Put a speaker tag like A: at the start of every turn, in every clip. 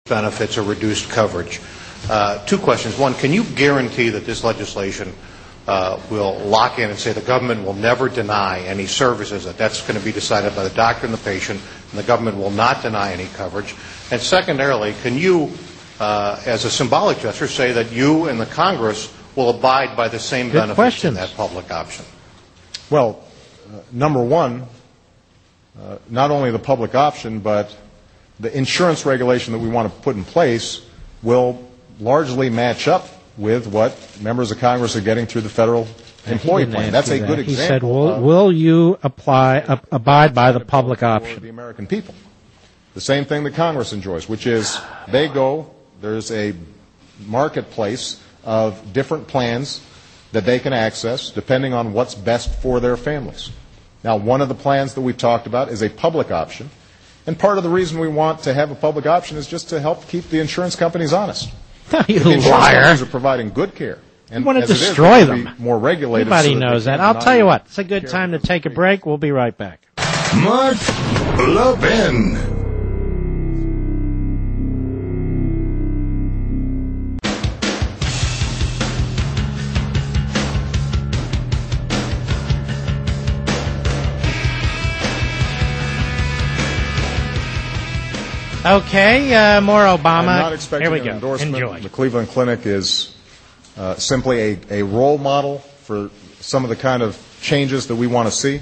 A: benefits or reduced coverage. Two questions. One, can you guarantee that this legislation will lock in and say the government will never deny any services, that that's going to be decided by the doctor and the patient, and the government will not deny any coverage? And secondarily, can you, as a symbolic gesture, say that you and the Congress will abide by the same benefits in that public option?
B: Well, number one, not only the public option, but the insurance regulation that we want to put in place will largely match up with what members of Congress are getting through the federal employee plan. That's a good example.
C: He said, will you abide by the public option?
B: For the American people. The same thing that Congress enjoys, which is there's a marketplace of different plans that they can access depending on what's best for their families. Now, one of the plans that we've talked about is a public option, and part of the reason we want to have a public option is just to help keep the insurance companies honest.
C: You
B: the insurance
C: liar.
B: companies are providing good care. And
C: you want to destroy them.
B: More regulated.
C: Everybody knows that. I'll tell you what, it's a good time to take a break. We'll be right back.
D: Mark Levin.
C: Okay, more Obama.
B: I'm not expecting
C: Here we
B: an
C: go.
B: endorsement.
C: Enjoy.
B: The Cleveland Clinic is simply a role model for some of the kind of changes that we want to see.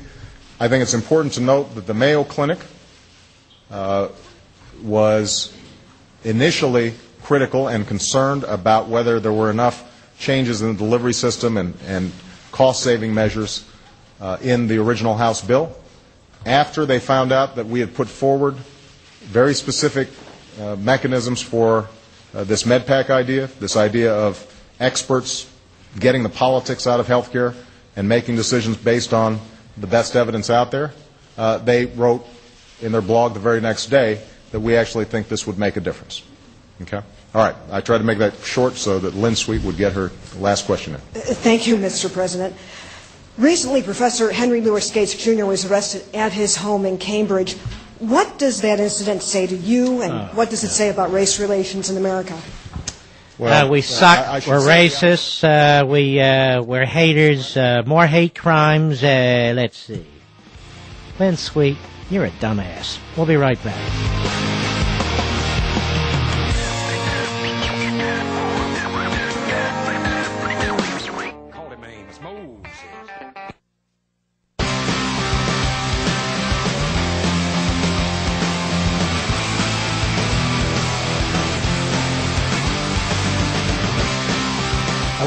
B: I think it's important to note that the Mayo Clinic was initially critical and concerned about whether there were enough changes in the delivery system and cost-saving measures in the original House bill. After they found out that we had put forward very specific mechanisms for this MedPAC idea, this idea of experts getting the politics out of healthcare and making decisions based on the best evidence out there. They wrote in their blog the very next day that we actually think this would make a difference. Okay? All right. I tried to make that short so that Lynn Sweet would get her last question in.
E: Thank you, Mr. President. Recently, Professor Henry Louis Gates Jr. was arrested at his home in Cambridge. What does that incident say to you, and what does it say about race relations in America?
C: Well, we suck. We're racists. We're haters. More hate crimes. Let's see. Lynn Sweet, you're a dumbass. We'll be right back.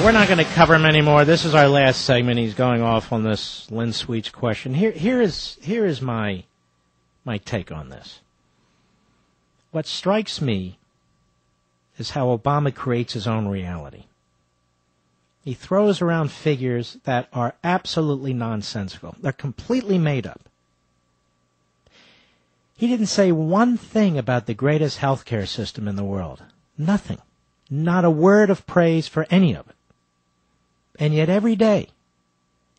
C: We're not going to cover him anymore. This is our last segment. He's going off on this Lynn Sweet's question. Here is my take on this. What strikes me is how Obama creates his own reality. He throws around figures that are absolutely nonsensical. They're completely made up. He didn't say one thing about the greatest healthcare system in the world. Nothing. Not a word of praise for any of it. And yet every day,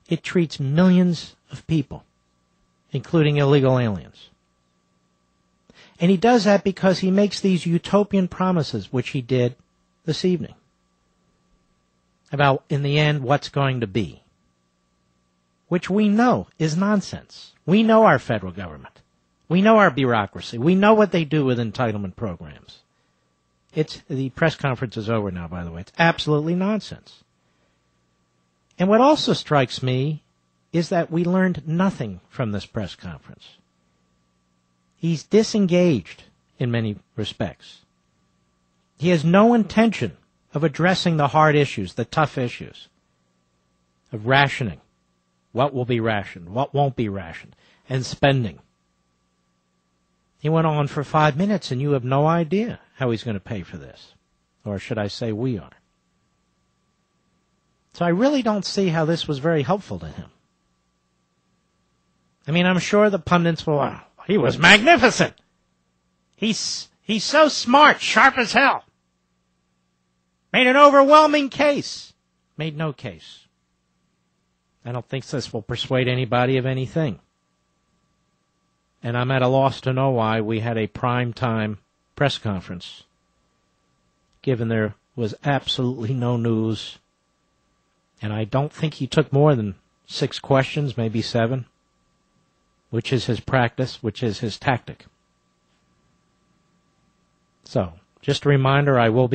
C: it treats millions of people, including illegal aliens. And he does that because he makes these utopian promises, which he did this evening, about, in the end, what's going to be, which we know is nonsense. We know our federal government. We know our bureaucracy. We know what they do with entitlement programs. The press conference is over now, by the way. It's absolutely nonsense. And what also strikes me is that we learned nothing from this press conference. He's disengaged in many respects. He has no intention of addressing the hard issues, the tough issues, of rationing, what will be rationed, what won't be rationed, and spending. He went on for 5 minutes, and you have no idea how he's going to pay for this. Or should I say we are. So I really don't see how this was very helpful to him. I mean, I'm sure the pundits will, he was magnificent. He's so smart, sharp as hell. Made an overwhelming case. Made no case. I don't think this will persuade anybody of anything. And I'm at a loss to know why we had a prime time press conference given there was absolutely no news. And I don't think he took more than 6 questions, maybe 7, which is his practice, which is his tactic. So, just a reminder, I will be